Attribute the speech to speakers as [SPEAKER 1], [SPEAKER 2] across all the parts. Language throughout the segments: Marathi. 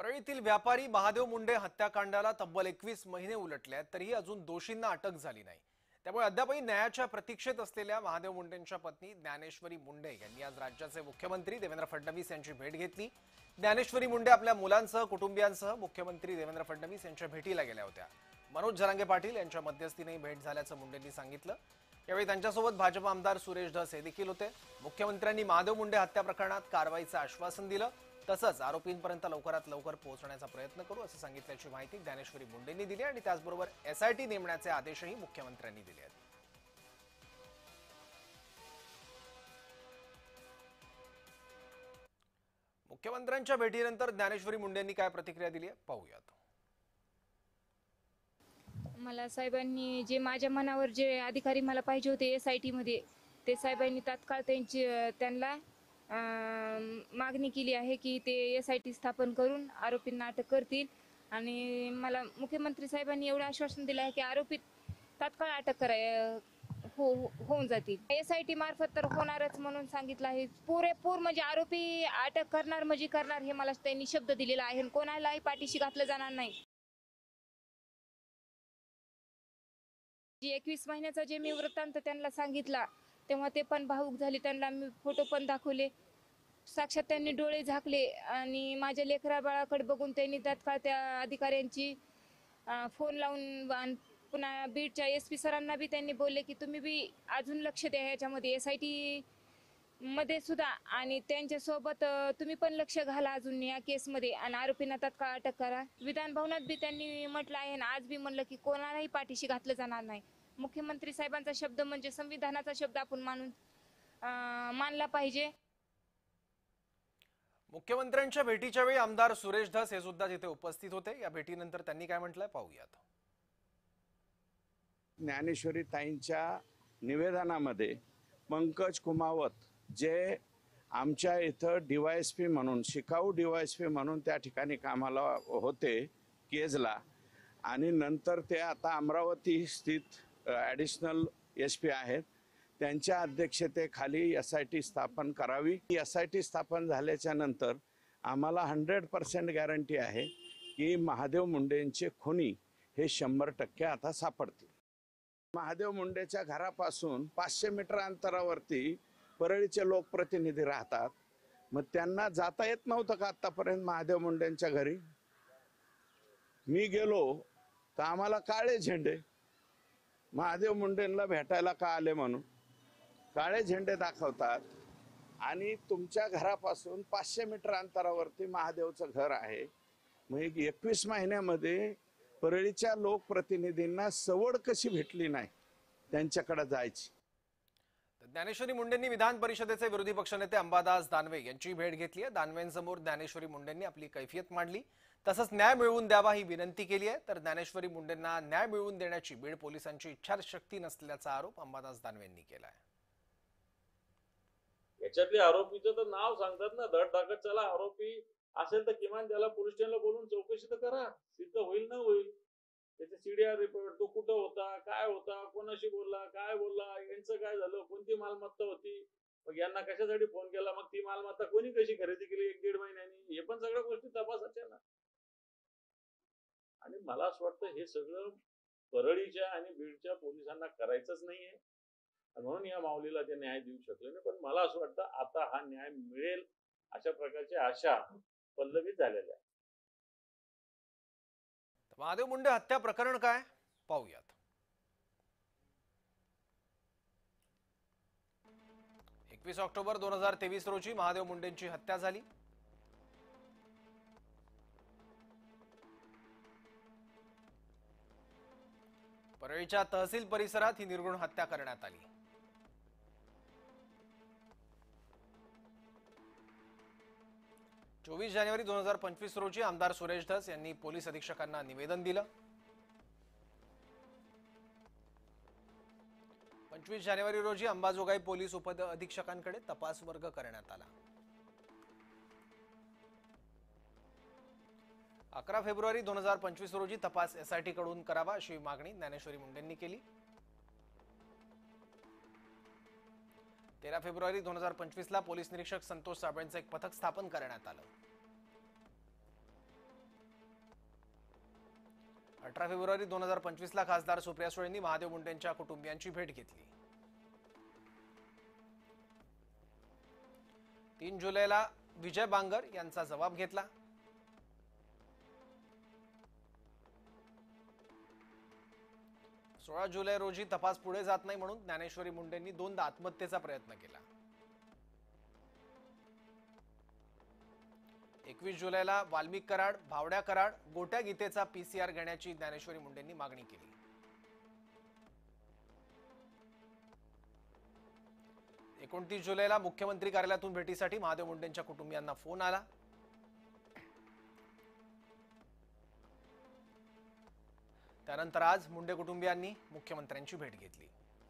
[SPEAKER 1] परळीतील व्यापारी महादेव मुंडे हत्याकांडाला तब्बल 21 महिने उलटले आहेत तरीही अजून दोषींना अटक झाली नाही। त्यामुळे अद्यापही न्यायाच्या प्रतीक्षेत असलेल्या महादेव मुंडेंच्या पत्नी ज्ञानेश्वरी मुंडे यांनी आज राज्याचे मुख्यमंत्री देवेंद्र फडणवीस यांची भेट घेतली। ज्ञानेश्वरी मुंडे आपल्या मुलांसह कुटुंबियांसह मुख्यमंत्री देवेंद्र फडणवीस यांच्या भेटीला गेल्या होत्या। मनोज जरांगे पाटील यांच्या मध्यस्थीने भेट झाल्याचं मुंडेंनी सांगितलं। यावेळी त्यांच्यासोबत भाजप आमदार सुरेश धस हे देखील होते। मुख्यमंत्र्यांनी महादेव मुंडे हत्या प्रकरणात कारवाईचं आश्वासन दिलं, तसंच आरोपींपर्यंत लवकरात लवकर पोहोचण्याचा प्रयत्न करू असं सांगितल्याची माहिती ज्ञानेश्वरी मुंडेंनी दिली आणि त्याचबरोबर एसआयटी नेमण्याचे आदेशही मुख्यमंत्र्यांनी दिले आहेत। मुख्यमंत्र्यांच्या भेटीनंतर ज्ञानेश्वरी मुंडेंनी काय प्रतिक्रिया दिली आहे पाहूयात।
[SPEAKER 2] मला साहेबांनी जे माझ्या मनावर जे अधिकारी मला पाहिजे होते एसआयटी मध्ये ते साहेबांनी तात्काळ त्यांना मागणी केली आहे की ते एसआयटी स्थापन करून आरोपींना अटक करतील आणि मला मुख्यमंत्री साहेबांनी एवढं आश्वासन दिलं आहे की आरोपी तात्काळ अटक होऊन जातील। एसआयटी मार्फत तर होणारच म्हणून सांगितलं आहे। पुरेपूर म्हणजे आरोपी अटक करणार म्हणजे करणार हे मला त्यांनी शब्द दिलेला आहे। कोणालाही पाठीशी घातलं जाणार नाही। 21 महिन्याचा जे मी वृत्तांत त्यांना सांगितला तेव्हा ते पण भावुक झाले। त्यांना मी फोटो पण दाखवले, साक्षात त्यांनी डोळे झाकले आणि माझ्या लेकरा बाळाकडे बघून त्यांनी तात्काळ त्या अधिकाऱ्यांची फोन लावून पुन्हा बीडच्या एसपी सरांना बी त्यांनी बोलले की तुम्ही बी अजून लक्ष द्या ह्याच्यामध्ये एसआयटी मध्ये सुद्धा आणि त्यांच्यासोबत तुम्ही पण लक्ष घाला अजून या केसमध्ये आणि आरोपींना तात्काळ अटक करा। विधान भवनात बी त्यांनी म्हटलं आहे आणि आज बी म्हणलं की कोणालाही पाठीशी घातलं जाणार नाही। मुख्यमंत्री साहेबांचा शब्द म्हणजे संविधानाचा शब्द आपण मानला पाहिजे।
[SPEAKER 1] मुख्यमंत्र्यांच्या भेटीच्या वेळी आमदार सुरेश धस हे सुद्धा तिथे उपस्थित होते। या भेटीनंतर त्यांनी काय म्हटलंय पाहूयात।
[SPEAKER 3] ज्ञानेश्वरी ताईंच्या निवेदनामध्ये पंकज कुमावत जे आमच्या इथं डीवायएसपी म्हणून शिकाऊ डीवायएसपी म्हणून त्या ठिकाणी कामाला होते केजला आणि नंतर ते आता अमरावती स्थित ॲडिशनल एसपी आहेत, त्यांच्या अध्यक्षतेखाली एसआयटी स्थापन करावी। एसआयटी स्थापन झाल्याच्या नंतर आम्हाला 100% गॅरंटी आहे की महादेव मुंडेंचे खुनी हे 100% आता सापडतील। महादेव मुंडेच्या घरापासून 500 मीटर अंतरावरती परळीचे लोकप्रतिनिधी राहतात। मग त्यांना जाता येत नव्हतं का आतापर्यंत महादेव मुंडेंच्या घरी? मी गेलो तर आम्हाला काळे झेंडे, महादेव मुंडेंना भेटायला का आले म्हणून काळे झेंडे दाखवतात आणि तुमच्या घरापासून 500 मीटर अंतरावरती महादेवचं घर आहे। मग 21 महिन्यामध्ये परळीच्या लोकप्रतिनिधींना सवड कशी भेटली नाही त्यांच्याकडे जायची?
[SPEAKER 1] ज्ञानेश्वरी मुंडेंनी विधान परिषदेचे विरोधी पक्षनेते अंबादास दानवे यांची भेट घेतली आहे। दानवेंसमोर ज्ञानेश्वरी मुंडेंनी आपली कैफियत मांडली, तसंच न्याय मिळवून द्यावा ही विनंती केली आहे। तर ज्ञानेश्वरी मुंडेंना न्याय मिळवून देण्याची बीड पोलिसांची इच्छाशक्ती नसल्याचा आरोप अंबादास दानवेंनी केला आहे।
[SPEAKER 4] याच्यातले आरोपीचं तर नाव सांगतात ना, धड टाकत चला। आरोपी असेल तर किमान त्याला पोलीस स्टेशनला बोलून चौकशी तर करा, सिद्ध होईल ना होईल त्याचे सीडीआर रिपोर्ट, तो कुठं होता, काय होता, कोणाशी बोलला, काय बोलला, यांचं काय झालं, कोणती मालमत्ता होती, मग यांना कशासाठी फोन केला, मग ती मालमत्ता कोणी कशी खरेदी केली 1-1.5 महिन्यांनी, हे पण सगळ्या गोष्टी तपासाच्या ना। आणि मला असं वाटतं हे सगळं परळीच्या आणि बीडच्या पोलिसांना करायचंच नाहीये म्हणून या माऊलीला ते न्याय देऊ शकले नाही। पण मला असं वाटतं आता हा न्याय मिळेल अशा प्रकारच्या आशा पल्लवित झालेल्या।
[SPEAKER 1] महादेव मुंडे हत्या प्रकरण काय पाहूयात। 21 ऑक्टोबर 2023 रोजी महादेव मुंडेंची हत्या झाली। परळीच्या तहसील परिसरात ही निर्घृण हत्या करण्यात आली। 24 जानेवारी 2025 रोजी आमदार सुरेश धस यांनी पोलीस अधीक्षकांना निवेदन दिलं। 25 जानेवारी रोजी अंबाजोगाई पोलीस उप अधीक्षकांकडे तपास वर्ग करण्यात आला। 11 फेब्रुवारी 2025 रोजी तपास एसआयटी कडून करावा अशी मागणी ज्ञानेश्वरी मुंडेंनी केली। 13 फेब्रुवारी 2025 ला पोलीस निरीक्षक संतोष साबळेंचं एक पथक स्थापन करण्यात आलं। 18 फेब्रुवारी 2025ला खासदार सुप्रिया सुळेंनी महादेव मुंडेंच्या कुटुंबियांची भेट घेतली. 3 जुलैला विजय बांगर यांचा जबाब घेतला. 16 जुलै रोजी तपास पुढे जात नाही म्हणून ज्ञानेश्वरी मुंडेंनी 2दा आत्महत्येचा प्रयत्न केला. 21 जुलैला वाल्मिक कराड, भावड्या कराड, गोट्या गीतेचा PCR घेण्याची ज्ञानेश्वरी मुंडेंनी मागणी केली. 29 जुलैला मुख्यमंत्री कार्यालयातून भेटीसाठी महादेव मुंडेंच्या कुटुंबियांना फोन आला. त्यानंतर आज मुंडे कुटुंबियांनी मुख्यमंत्र्यांची भेट घेतली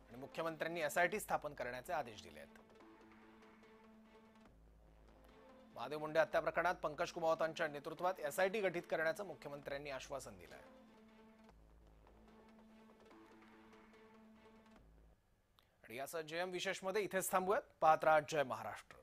[SPEAKER 1] आणि मुख्यमंत्र्यांनी SIT स्थापन करण्याचे आदेश दिले आहेत. महादेव मुंडे हत्या प्रकरणात पंकज कुमावतांच्या नेतृत्वात SIT गठीत करण्याचं मुख्यमंत्र्यांनी आश्वासन दिलं आहे. आणि यासह JM विशेषमध्ये इथेच थांबूयात. पाहत राहा जय महाराष्ट्र.